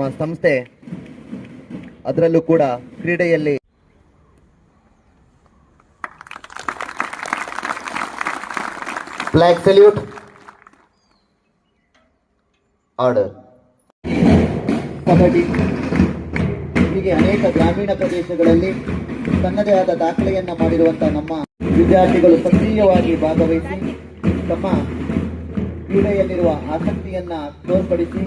ನಮ್ಮ ಸಂಸ್ಥೆ, ಅದರಲ್ಲೂ ಕೂಡ ಕ್ರೀಡೆಯಲ್ಲಿ ಫ್ಲಾಗ್ ಸಲ್ಯೂಟ್, ಆರ್ಡರ್. ಕಬಡ್ಡಿ ಹೀಗೆ ಅನೇಕ ಗ್ರಾಮೀಣ ಪ್ರದೇಶಗಳಲ್ಲಿ ತನ್ನದೇ ಆದ ದಾಖಲೆಯನ್ನ ಮಾಡಿರುವಂತಹ ನಮ್ಮ ವಿದ್ಯಾರ್ಥಿಗಳು ಸಕ್ರಿಯವಾಗಿ ಭಾಗವಹಿಸಿ ತಮ್ಮ ಕ್ರೀಡೆಯಲ್ಲಿರುವ ಆಸಕ್ತಿಯನ್ನ ತೋರ್ಪಡಿಸಿ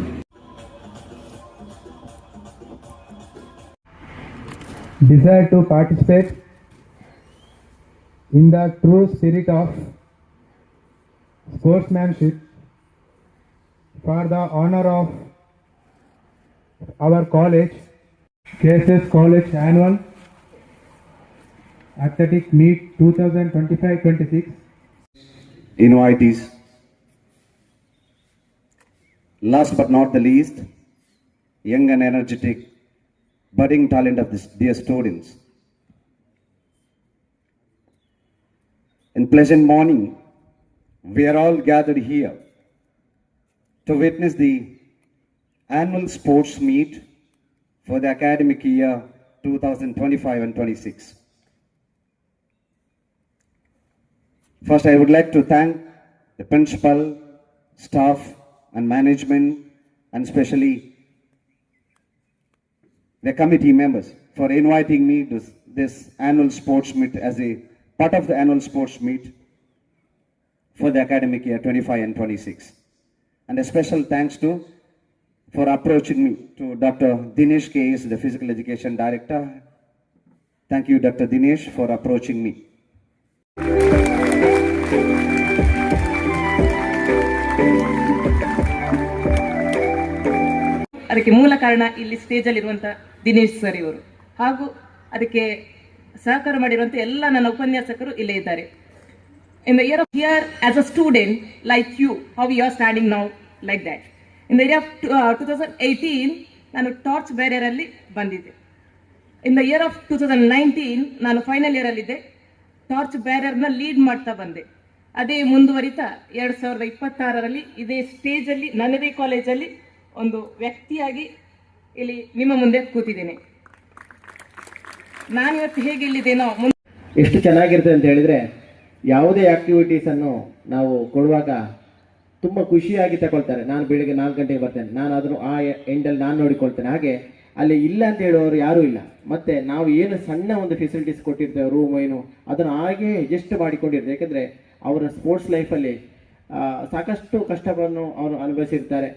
desire to participate in the true spirit of sportsmanship for the honor of our college, KSS College Annual Athletic Meet 2025-26. Invitees. Last but not the least, young and energetic budding talent of this dear students. In pleasant morning, we are all gathered here to witness the annual sports meet for the academic year 2025 and 26. First, I would like to thank the principal, staff and management, and especially the committee members for inviting me to this annual sports meet as a part of the annual sports meet for the academic year 25 and 26. And a special thanks to for approaching me to Dr. Dinesh K.S., the Physical Education Director. Thank you, Dr. Dinesh, for approaching me. ಅದಕ್ಕೆ ಮೂಲ ಕಾರಣ ಇಲ್ಲಿ ಸ್ಟೇಜಲ್ಲಿ ಇರುವಂಥ Dinesh sir ಇವರು, ಹಾಗೂ ಅದಕ್ಕೆ ಸಹಕಾರ ಮಾಡಿರುವಂಥ ಎಲ್ಲ ನನ್ನ ಉಪನ್ಯಾಸಕರು ಇಲ್ಲೇ ಇದ್ದಾರೆ. In the year of here as a student like you, how you are standing now like that. In the year of 2018 ನಾನು ಟಾರ್ಚ್ ಬೇರರಲ್ಲಿ ಬಂದಿದ್ದೆ. ಇನ್ ದ ಇಯರ್ ಆಫ್ 2019 ನಾನು ಫೈನಲ್ ಇಯರಲ್ಲಿದ್ದೆ, ಟಾರ್ಚ್ ಬ್ಯಾರರ್ನ ಲೀಡ್ ಮಾಡ್ತಾ ಬಂದೆ. ಅದೇ ಮುಂದುವರಿತಾ 2026ರಲ್ಲಿ ಇದೇ ಸ್ಟೇಜಲ್ಲಿ ನನ್ನದೇ ಕಾಲೇಜಲ್ಲಿ ಒಂದು ವ್ಯಕ್ತಿಯಾಗಿ ಇಲ್ಲಿ ನಿಮ್ಮ ಮುಂದೆ ಕೂತಿದ್ದೇನೆ. ನಾನಿವತ್ತು ಹೇಗೆ ಇಲ್ಲಿದ್ದೇನೋ ಎಷ್ಟು ಚೆನ್ನಾಗಿರುತ್ತೆ ಅಂತ ಹೇಳಿದ್ರೆ, ಯಾವುದೇ ಆಕ್ಟಿವಿಟೀಸ್ ಅನ್ನು ನಾವು ಕೊಡುವಾಗ ತುಂಬ ಖುಷಿಯಾಗಿ ತಗೊಳ್ತಾರೆ. ನಾನು ಬೆಳಿಗ್ಗೆ 4 ಗಂಟೆಗೆ ಬರ್ತೇನೆ, ನಾನು ಅದನ್ನು ಆ ಎಂಡಲ್ಲಿ ನಾನು ನೋಡಿಕೊಳ್ತೇನೆ. ಹಾಗೆ ಅಲ್ಲಿ ಇಲ್ಲ ಅಂತ ಹೇಳುವವರು ಯಾರೂ ಇಲ್ಲ. ಮತ್ತೆ ನಾವು ಏನು ಸಣ್ಣ ಒಂದು ಫೆಸಿಲಿಟೀಸ್ ಕೊಟ್ಟಿರ್ತೇವೆ, ರೂಮ್ ಏನು, ಅದನ್ನು ಹಾಗೆ ಅಡ್ಜಸ್ಟ್ ಮಾಡಿಕೊಂಡಿರ್ತೇವೆ. ಯಾಕೆಂದರೆ ಅವರ ಸ್ಪೋರ್ಟ್ಸ್ ಲೈಫಲ್ಲಿ ಸಾಕಷ್ಟು ಕಷ್ಟವನ್ನು ಅವರು ಅನುಭವಿಸಿರ್ತಾರೆ.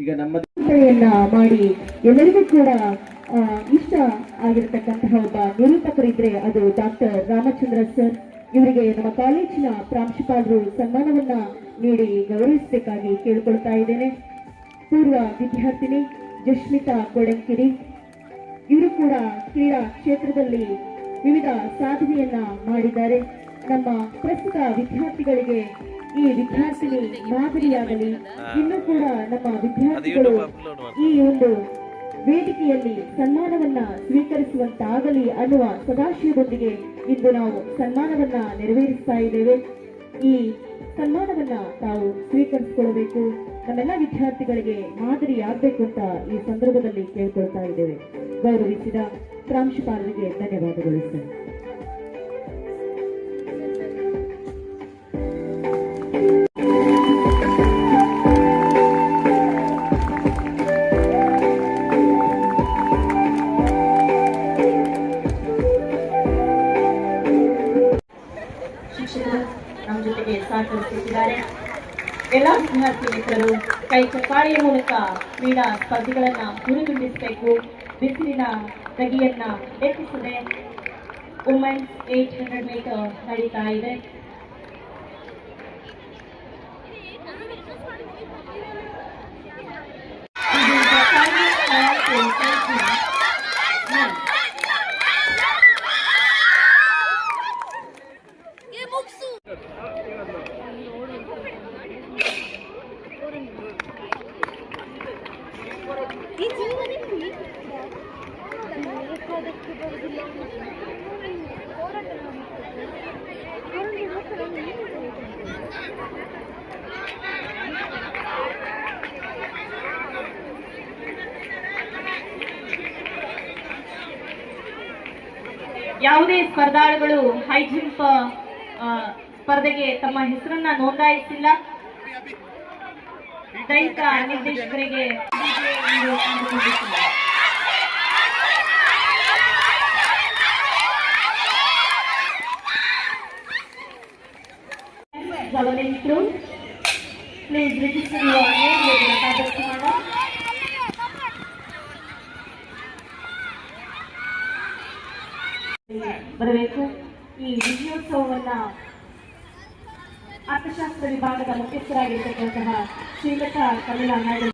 ಈಗ ನಮ್ಮ ಮಾಡಿ ಎಲ್ಲರಿಗೂ ಕೂಡ ಇಷ್ಟ ಆಗಿರತಕ್ಕಂತಹ ಒಬ್ಬ ನಿರೂಪಕರಿದ್ರೆ ಅದು ಡಾಕ್ಟರ್ ರಾಮಚಂದ್ರ ಸರ್. ಇವರಿಗೆ ನಮ್ಮ ಕಾಲೇಜಿನ ಪ್ರಾಂಶುಪಾಲರು ಸನ್ಮಾನವನ್ನ ನೀಡಿ ಗೌರವಿಸಬೇಕಾಗಿ ಕೇಳಿಕೊಳ್ತಾ ಇದ್ದೇನೆ. ಪೂರ್ವ ವಿದ್ಯಾರ್ಥಿನಿ ಜಸ್ಮಿತಾ ಕೊಡಂಕಿರಿ, ಇವರು ಕೂಡ ಕ್ರೀಡಾ ಕ್ಷೇತ್ರದಲ್ಲಿ ವಿವಿಧ ಸಾಧನೆಯನ್ನ ಮಾಡಿದ್ದಾರೆ. ನಮ್ಮ ಪ್ರಸ್ತುತ ವಿದ್ಯಾರ್ಥಿಗಳಿಗೆ ಈ ವಿದ್ಯಾರ್ಥಿನಿ ಮಾದರಿಯಾಗಲಿ, ಇನ್ನೂ ಕೂಡ ನಮ್ಮ ವಿದ್ಯಾರ್ಥಿಗಳು ಈ ಒಂದು ವೇದಿಕೆಯಲ್ಲಿ ಸನ್ಮಾನವನ್ನ ಸ್ವೀಕರಿಸುವಂತಾಗಲಿ ಅನ್ನುವ ಸದಾಶಯದೊಂದಿಗೆ ಇಂದು ನಾವು ಸನ್ಮಾನವನ್ನ ನೆರವೇರಿಸ್ತಾ ಇದ್ದೇವೆ. ಈ ಸನ್ಮಾನವನ್ನ ತಾವು ಸ್ವೀಕರಿಸಿಕೊಳ್ಳಬೇಕು, ನಮ್ಮೆಲ್ಲ ವಿದ್ಯಾರ್ಥಿಗಳಿಗೆ ಮಾದರಿ ಆಗ್ಬೇಕು ಅಂತ ಈ ಸಂದರ್ಭದಲ್ಲಿ ಕೇಳ್ಕೊಳ್ತಾ ಇದ್ದೇವೆ. ಗೌರವಿಸಿದ ಪ್ರಾಂಶುಪಾಲರಿಗೆ ಧನ್ಯವಾದಗಳು ಸರ್. ನಮ್ಮ ಜೊತೆಗೆ ಸಹಕರಿಸುತ್ತಿದ್ದಾರೆ. ಎಲ್ಲ ವಿದ್ಯಾರ್ಥಿ ಮಿತ್ರರು ಕೈ ಚಪ್ಪಾಳೆಯ ಮೂಲಕ ಕ್ರೀಡಾ ಸ್ಪರ್ಧೆಗಳನ್ನು ಹುರಿದುಂಬಿಸಬೇಕು. ಬಿಸಿಲಿನ ತಗಿಯನ್ನ ಲೆಕ್ಕಿಸದೆ ವುಮೆನ್ಸ್ 800 ಮೀಟರ್ ನಡೀತಾ ಇದೆ. ಯಾವುದೇ ಸ್ಪರ್ಧಾಳುಗಳು ಹೈ ಜಂಪ್ ಸ್ಪರ್ಧೆಗೆ ತಮ್ಮ ಹೆಸರನ್ನ ನೋಂದಾಯಿಸಿಲ್ಲ. ದೈಹಿಕ ನಿರ್ದೇಶಕರಿಗೆ javelin throw. Please register your name with the Kazakhstan. ಬರಬೇಕು. ಈ ವಿಜಯೋತ್ಸವವನ್ನ ಅರ್ಥಶಾಸ್ತ್ರ ವಿಭಾಗದ ಮುಖ್ಯಸ್ಥರಾಗಿರ್ತಕ್ಕಂತಹ ಶ್ರೀಲತಾ ಕಮಲಾ ನಾಯ್ಡು